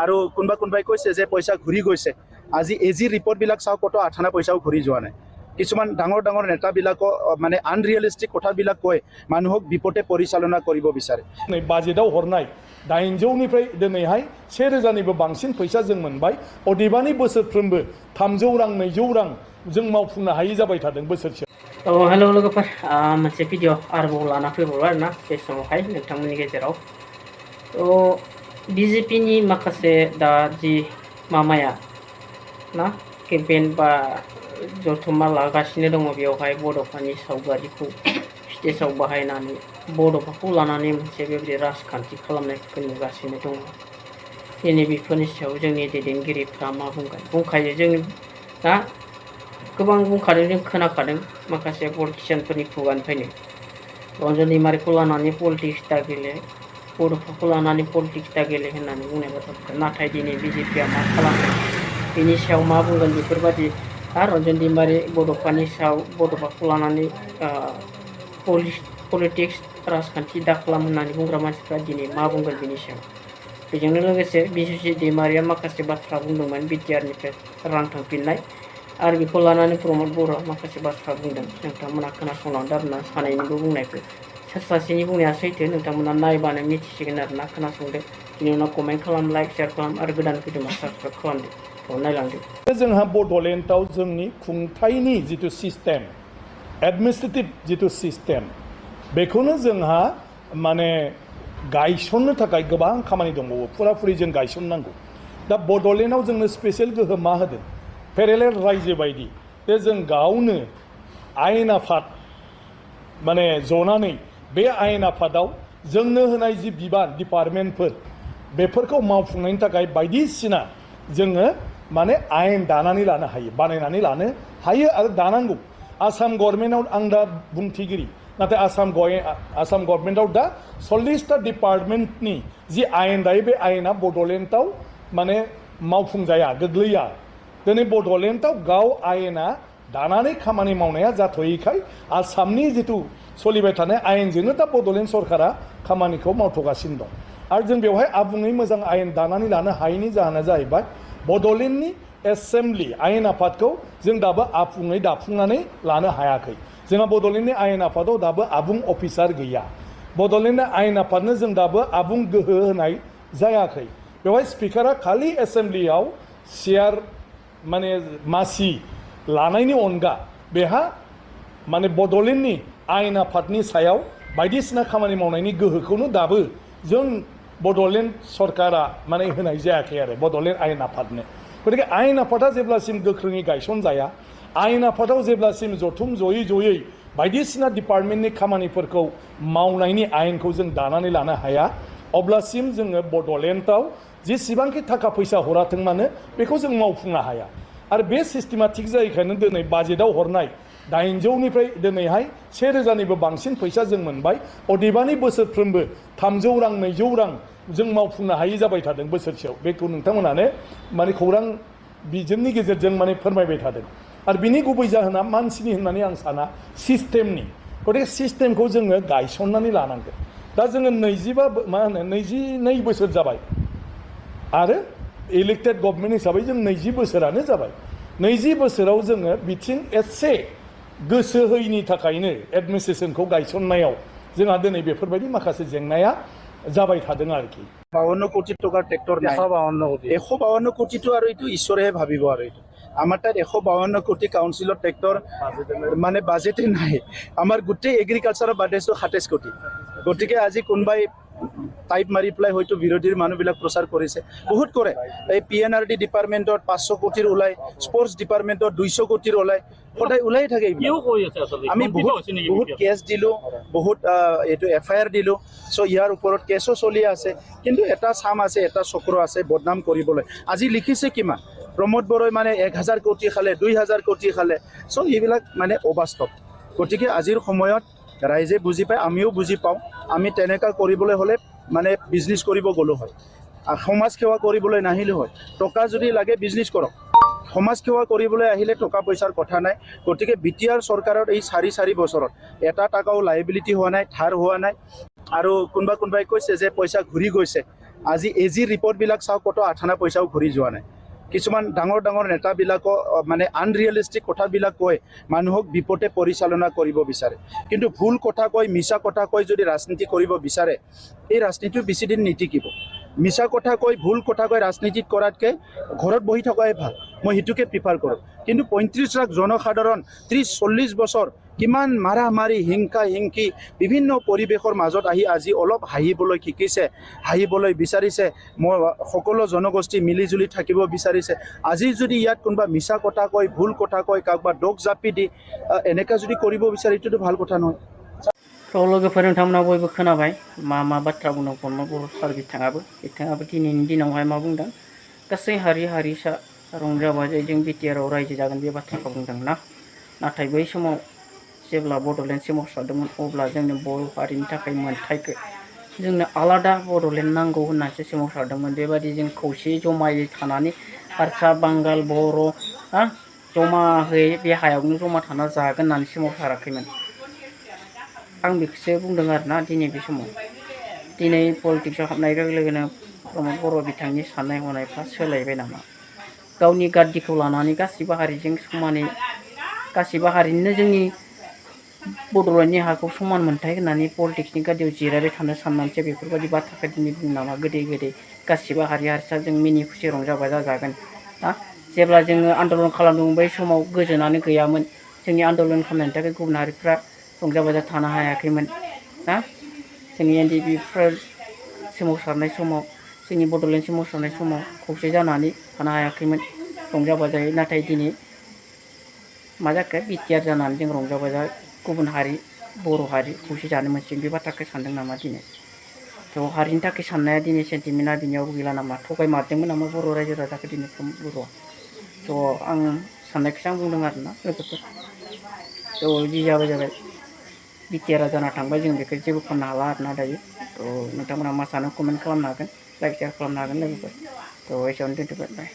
আৰু কোনোবাই কৈছে যে পইচা ঘূৰি গৈছে আজি এজি ৰিপৰ্টবিলাক চাওঁ কত আঠানা পইচাও ঘূৰি যোৱা নাই কিছুমান ডাঙৰ নেতাবিলাকক মানে আনৰিয়েলিষ্টিক কথাবিলাক কৈ মানুহক বিপদে পৰিচালনা কৰিব বিচাৰে বাজেটাव हरनाय 800निफ्राय दिनैहाय 1000निबो बांसिन फैसा जों मोनबाय अदेबानि बोसोरफ्रोमबो 300 रां 200 रां जों मावफुंनो हायै जाबाय थादों बोसोरसे हेलौ लोगोफोर मोनसे भिडिअ आरोबाव लाना फैबावबाय आरोना बे समावहाय नोंथांमोननि गेजेराव बिजेपिनि माखासे दा जि मामाया ना केम्पेन बा जथुम्मा लागासिनो दङ बेवहाय बड'फानि सावगारिखौ स्टेजाव बाहायनानै बड'फाखौ लानानै मोनसे बेबायदि राजखान्थि खालामनायखौ नुगासिनो दङ दिनै बेफोरनि सायाव जोंनि दैदेनगिरिफ्रा मा बुंखायो जों दा गोबां बुंखादों जों खोनाखादों माखासे पलिटिसियानफोरनि खुगानिफ्रायनो रन्जन दैमारिखौ लानानै पलिटिक्स दा गेले बड'फाखौ लानानै पलिटिक्स दा गेले होननानै बुंनाय बाथ्राफोर नाथाय दिनै बिजेपिया मा खालामदों बेनि सायाव मा बुंगोन बेफोरबायदि रन्जन दैमारि बड'फानि सायाव बड'फाखौ लानानै पलिटिक्स राजखान्थि दा खालाम होननानै बुंग्रा मानसिफ्रा दिनै मा बुंगोन बेनि सायाव बेजोंनो लोगोसे बिस्वजित दैमारिया माखासे बाथ्रा बुंदोंमोन BTRनिफ्राय रां थांफिननाय आरो बेखौ लानानै प्रमद बर'आ माखासे बाथ्रा बुंदों नोंथांमोना खोनासंलांदों आरोना सानैनिबो बुंनायखौ सोर सासेनि बुंनाया सैथो नोंथांमोना नायबानो मिथिसिगोन आरोना खोनासंदो बिनि उनाव कमेन्ट खालाम लाइक शेयार खालाम आरो गोदान फैदोंबा साबस्क्राइब खालामदो नायलांदो जोंहा बड'लेण्डआव जोंनि खुंथायनि जिथु सिस्टेम एडमिनिस्ट्रेटिभ जिथु सिस्टेम बेखौनो जोंहा माने गायसननो थाखाय गोबां खामानि दंबावो फुराफुरि जों गायसननांगौ दा बड'लेण्डआव जोंनो स्पेसियेल गोहो मा होदों पेरेलेल रायजो बायदि बे जों गावनो आयेन आफाद माने जनानै बे आयेन आफादाव जोंनो होनाय जि बिबान डिपार्टमेन्टफोर बेफोरखौ मावफुंनायनि थाखाय बायदिसिना जोङो माने आयेन दानानै लानो हायो बानायनानै लानो हायो आरो दानांगौ आसाम गभर्नमेन्टआव आं दा बुंथिगिरि नाथाय आसाम गभर्नमेन्टआव दा 40टा डिपार्टमेन्टनि जि आयेन दायो बे आयेना बड'लेण्डआव माने मावफुंजाया गोग्लैया दिनै बड'लेण्डआव गाव आयेना दानानै खामानि मावनाया जाथ'यैखाय आसामनि जिथु सोलिबाय थानाय आयेनजोंनो दा बड'लेण्ड सरकारा खामानिखौ मावथ'गासिनो दं आरो जों बेवहाय आबुङै मोजां आयेन दानानै लानो हायैनि जाहोना जाहैबाय बड'लेण्डनि एसेम्बलि आयेन आफादखौ जों दाबो आबुङै दाफुंनानै लानो हायाखै जोंहा बड'लेण्डनि आयेन आफादाव दाबो आबुं अफिसार गैया बड'लेण्डनि आयेन आफादनो जों दाबो आबुं गोहो होनाय जायाखै बेवहाय स्पिकारा खालि एसेम्बलियाव चेयार माने मासि लानायनि अनगा बेहा माने बड'लेण्डनि आयेन आफादनि सायाव बायदिसिना खामानि मावनायनि गोहोखौनो दाबो जों बड'लेण्ड सरकारा माने होनाय जायाखै आरो बड'लेण्ड आयेन आफादनो गतिके आयेन आफादा जेब्लासिम गोख्रोङै गायसनजाया आयेन आफादाव जेब्लासिम जथुम जयै बायदिसिना डिपार्टमेन्टनि खामानिफोरखौ मावनायनि आयेनखौ जों दानानै लानो हाया अब्लासिम जोङो बड'लेण्डआव जेसेबांखि थाखा फैसा हराथों मानो बेखौ जों मावफुंनो हाया आरो बे सिस्टेमा थिग जायैखायनो दिनै बाजेटाव हरनाय 800निफ्राय दिनैहाय 1000निबो बांसिन फैसा जों मोनबाय अदेबानि बोसोरफ्रोमबो 300 रां 200 रां जों मावफुंनो हायै जाबाय थादों बोसोरसेयाव बेखौ नोंथांमोनानो माने खौरां बिजोंनि गेजेरजों माने फोरमायबाय थादों आरो बिनि गुबै जाहोना मानसिनि होननानै आं साना सिस्टेमनि गतिके सिस्टेमखौ जोङो गायसननानै लानांगोन दा जोङो 22 बोसोर जाबाय आरो इलेक्टेड गभर्नमेन्ट हिसाबै जों 20 बोसोरानो जाबाय 20 बोसोराव जोङो बिथिं एसे गोसो होयिनि थाखायनो एडमिनिस्ट्रेसनखौ गायसननायाव जोंहा दिनै बेफोरबायदि माखासे जेंनाया जाबाय थादों आरोखि 52 কোটি টাকার ট্ৰেক্টৰ নাই 152 কোটিটো আৰু এইটো ঈশ্বৰেহে ভাবিব আৰু এইটো আমাৰ তাত 152 কোটি কাউন্সিলৰ ট্ৰেক্টৰ মানে বাজেটে নাই আমাৰ গোটেই এগ্ৰিকালচাৰৰ বাজেটটো 27 কোটি গতিকে আজি কোনবাই টাইপ মাৰি পেলাই হয়তো বিৰোধীৰ মানুহবিলাক প্ৰচাৰ কৰিছে বহুত কৰে এই PNRD ডিপাৰ্টমেণ্টত 500 কোটিৰ ওলাই স্পৰ্টছ ডিপাৰ্টমেণ্টত 200 কোটিৰ ওলাই সদায় ওলাই থাকে আমি বহুত কেছ দিলো বহুত এইটো FIR দিলো সো ইয়াৰ ওপৰত কেছো চলি আছে কিন্তু এটা চাম আছে এটা চক্ৰ আছে বদনাম কৰিবলৈ আজি লিখিছে কিমান প্ৰমোদ বৰই মানে 1000 কোটি খালে 2000 কোটি খালে সো এইবিলাক মানে অবাস্তৱ গতিকে আজিৰ সময়ত ৰাইজে বুজি পায় আমিও বুজি পাওঁ আমি তেনেকা কৰিবলৈ হলে মানে বিজনেস কৰিব গলো হয় সমাজ সেৱা কৰিবলৈ নাহিলে হয় টকা যদি লাগে বিজনেস কৰক সমাজ সেৱা কৰিবলৈ আহিলে টকা পইচাৰ কথা নাই গতিকে BTR চৰকাৰৰ এই 4 বছৰত এটা টাকাও লাইবিলিটি হোৱা নাই ধাৰ হোৱা নাই আৰু কোনোবাই কৈছে যে পইচা ঘূৰি গৈছে আজি এজি ৰিপৰ্টবিলাক চাওক কত 8 পইচাও ঘূৰি যোৱা নাই কিছুমান ডাঙৰ ডাঙৰ নেতাবিলাকক মানে আনৰিয়েলিষ্টিক কথাবিলাক কৈ মানুহক বিপদে পৰিচালনা কৰিব বিচাৰে কিন্তু ভুল কথা কৈ মিছা কথা কৈ যদি ৰাজনীতি কৰিব বিচাৰে এই ৰাজনীতি বেছি দিন নিটিকিব মিছা কথা কৈ ভুল কথা কৈ ৰাজনীতিত কৰাতকৈ ঘৰত বহি থকাই ভাল মই হিতুকে প্ৰিফাৰ কৰোঁ কিন্তু 35 লাখ জনসাধাৰণ 30-40 বছৰ কিমান মাৰা মাৰি হিংসা হিংকি বিভিন্ন পৰিৱেশৰ মাজত আহি আজি অলপ হাঁহিবলৈ শিকিছে হাঁহিবলৈ বিচাৰিছে মই সকলো জনগোষ্ঠী মিলিজুলি থাকিব বিচাৰিছে আজি যদি ইয়াত কোনোবা মিছা কথা কৈ ভুল কথা কৈ কাৰোবাক দোষ জাপি দি এনেকা যদি কৰিব বিচাৰে এইটোতো ভাল কথা নহয় लोगोफोर नोंथांमोना बयबो खोनाबाय मा बाथ्रा बुंदों बर' सार बिथाङाबो दिनैनि दिनावहाय मा बुंदों गासै हारि हारिसा रंजा बाजायै जों BTR आव रायजो जागोन बे बाथ्राखौ बुंदों ना नाथाय बै समाव जेब्ला बड'लेण्ड सोमावसारदोंमोन अब्ला जोंनो बर' हारिनि थाखाय मोनथायखौ जोंनो आलादा बड'लेण्ड नांगौ होननानैसो सोमावसारदोंमोन बेबादि जों खौसेयै जमायै थानानै हारसा बांगाल बर' जमायै बे हायावनो जमा थाना जागोन होननानै सोमावसाराखैमोन आं बेखौसो बुंदों आरोना दिनै बे समाव दिनै पलिटिक्सआव हाबनाय लोगो लोगोनो प्रमद बर' बिथांनि साननाय हनायफ्रा सोलायबाय नामा गावनि गाद्दिखौ लानानै गासिबो हारिजों समानै गासिबो हारिनो जोंनि बड'लेण्डनि हाखौ समान मोनथाय होननानै पलिटिक्सनि गादियाव जिरायबाय थानो साननानैसो बेफोरबायदि बाथ्राखौ दिनै बुंदों नामा गोदै गोदै गासिबो हारि हारिसाजों मिनि खुसि रंजा बाजा जागोन ना जेब्ला जोङो आन्दलन खालामदोंमोन बै समाव गोजोनानो गैयामोन जोंनि आन्दलन खालामनायनि थाखाय गुबुन हारिफ्रा रंजा बाजा थानो हायाखैमोन ना जोंनि NDBफोर सोमावसारनाय समाव जोंनि बड'लेण्ड सोमावसारनाय समाव खौसे जानानै थानो हायाखैमोन रंजा बाजायै नाथाय दिनै मा जाखो BTR जानानै जों रंजा बाजा गुबुन हारि बर' हारि खौसे जानो मोनसिगोन बे बाथ्राखौ सानदों नामा दिनै थ' हारिनि थाखाय साननाया दिनै सेन्टिमेन्टआ बिनियावबो गैला नामा थगायमारदोंमोन नामा बर' रायजो राजाखौ दिनै बर'आ थ' आं साननायखौसो आं बुंदों आरोना लोगोफोर थ' जि जाबाय BTR जाना थांबाय जों बेखौ जेबो खालामनो हाला आरोना दायो थ' नोंथांमोना मा सानो कमेन्ट खालामनो हागोन लाइक शेयार खालामनो हागोन लोगोफोर थ' एसेयावनो दोनथ'बाय बाय